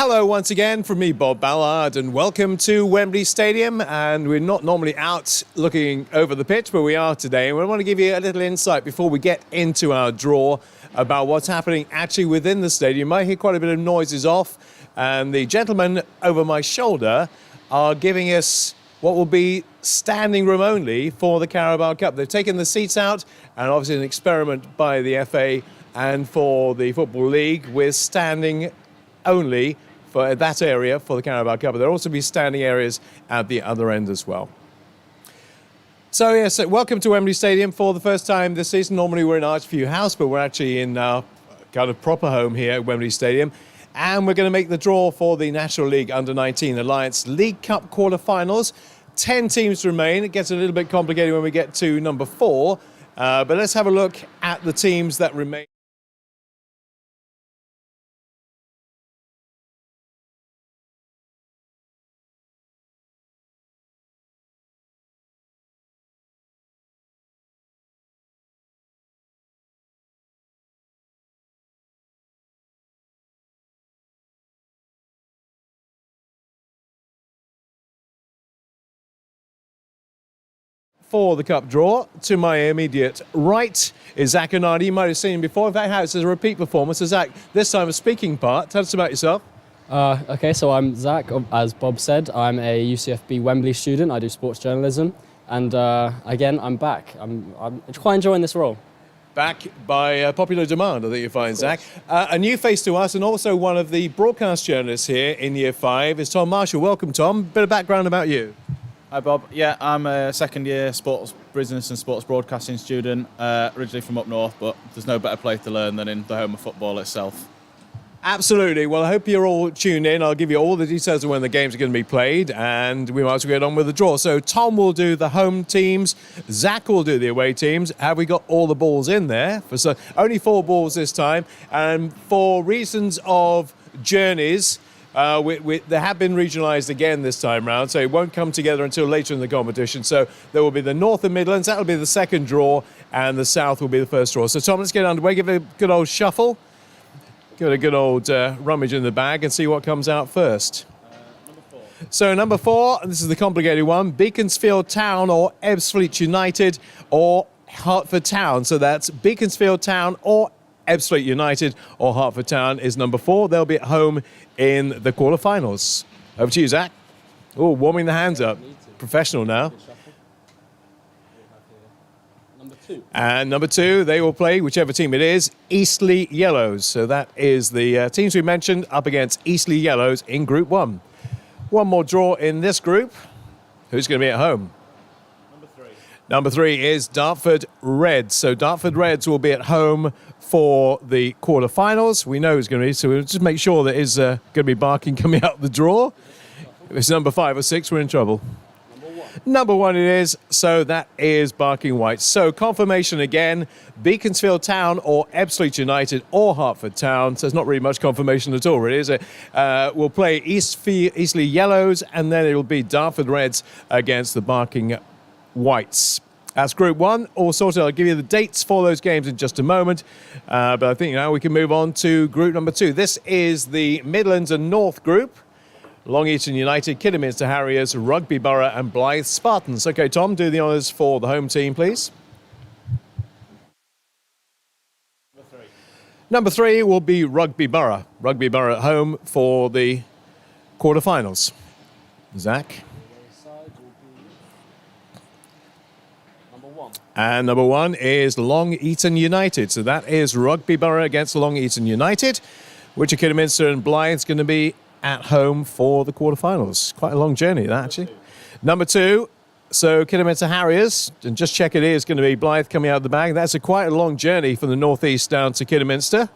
Hello once again from me, Bob Ballard, and welcome to Wembley Stadium. And we're not normally out looking over the pitch, but we are today. And we want to give you a little insight before we get into our draw about what's happening actually within the stadium. You might hear quite a bit of noises off, and the gentlemen over my shoulder are giving us what will be standing room only for the Carabao Cup. They've taken the seats out, and obviously an experiment by the FA and for the Football League with standing only for that area for the Carabao Cup. But there'll also be standing areas at the other end as well. So yes, welcome to Wembley Stadium for the first time this season. Normally we're in Archview House, but we're actually in our kind of proper home here at Wembley Stadium. And we're going to make the draw for the National League Under-19 Alliance League Cup quarter-finals. 10 teams remain. It gets a little bit complicated when we get to number 4. But let's have a look at the teams that remain. For the cup draw, to my immediate right is Zach Anardi. You might have seen him before. In fact, it's a repeat performance. So Zach, this time a speaking part. Tell us about yourself. Okay, so I'm Zach. As Bob said, I'm a UCFB Wembley student. I do sports journalism. And again, I'm back. I'm quite enjoying this role. Back by popular demand, I think you find, Zach. A new face to us, and also one of the broadcast journalists here in Year 5 is Tom Marshall. Welcome, Tom. Bit of background about you. Hi Bob. Yeah, I'm a second year sports business and sports broadcasting student, originally from up north, but there's no better place to learn than in the home of football itself. Absolutely. Well, I hope you're all tuned in. I'll give you all the details of when the games are going to be played, and we might as well get on with the draw. So Tom will do the home teams, Zach will do the away teams. Have we got all the balls in there? So only 4 balls this time, and for reasons of journeys, they have been regionalised again this time round, so it won't come together until later in the competition. So there will be the North and Midlands, that will be the second draw, and the South will be the first draw. So Tom, let's get underway, give it a good old shuffle, give it a good old rummage in the bag and see what comes out first. Number 4. So number 4, this is the complicated one, Beaconsfield Town or Ebbsfleet United or Hertford Town. So that's Beaconsfield Town or Ebbsfleet United or Hertford Town is number 4. They'll be at home in the quarterfinals. Over to you, Zach. Oh, warming the hands up. Professional now. Number 2. And number 2, they will play, whichever team it is, Eastleigh Yellows. So that is the teams we mentioned up against Eastleigh Yellows in Group 1. One more draw in this group. Who's going to be at home? Number 3 is Dartford Reds. So Dartford Reds will be at home for the quarterfinals. We know who's going to be, so we'll just make sure that is going to be barking coming out the draw. If it's number 5 or 6, we're in trouble. Number 1 it is, so that is Barking White. So confirmation again, Beaconsfield Town or Ebbsfleet United or Hertford Town. So it's not really much confirmation at all, really, is it? We'll play Eastleigh Yellows, and then it'll be Dartford Reds against the Barking Whites. That's Group 1, all sorted. I'll give you the dates for those games in just a moment. But I think now we can move on to Group number 2. This is the Midlands and North Group. Long Eaton United, Kidderminster Harriers, Rugby Borough and Blyth Spartans. OK, Tom, do the honours for the home team, please. Number 3 will be Rugby Borough. Rugby Borough at home for the quarterfinals. Zach? And number 1 is Long Eaton United. So that is Rugby Borough against Long Eaton United, which are Kidderminster and Blyth's going to be at home for the quarterfinals. Quite a long journey, that actually. Number 2, so Kidderminster Harriers, and just check it is going to be Blyth coming out of the bag. That's quite a long journey from the northeast down to Kidderminster.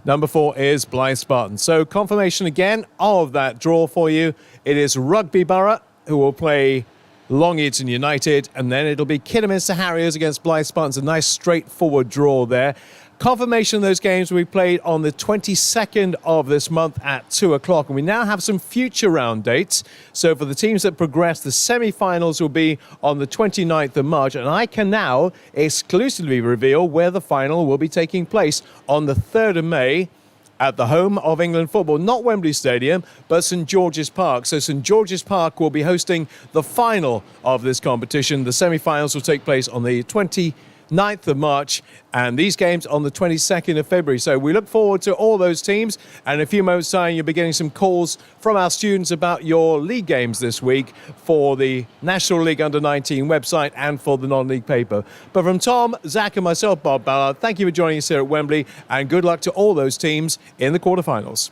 Number 4 is Blyth Spartans. So confirmation again of that draw for you. It is Rugby Borough who will play Long Eaton United, and then it'll be Kidderminster Harriers against Blyth Spartans. A nice straightforward draw there. Confirmation of those games will be played on the 22nd of this month at 2 o'clock. And we now have some future round dates. So for the teams that progress, the semi-finals will be on the 29th of March. And I can now exclusively reveal where the final will be taking place on the 3rd of May at the home of England football, not Wembley Stadium, but St George's Park. So St George's Park will be hosting the final of this competition. The semi-finals will take place on the 29th of March and these games on the 22nd of February. So we look forward to all those teams, and in a few moments' time you'll be getting some calls from our students about your league games this week for the National League Under-19 website and for the non-league paper. But from Tom, Zach and myself, Bob Ballard, thank you for joining us here at Wembley, and good luck to all those teams in the quarterfinals.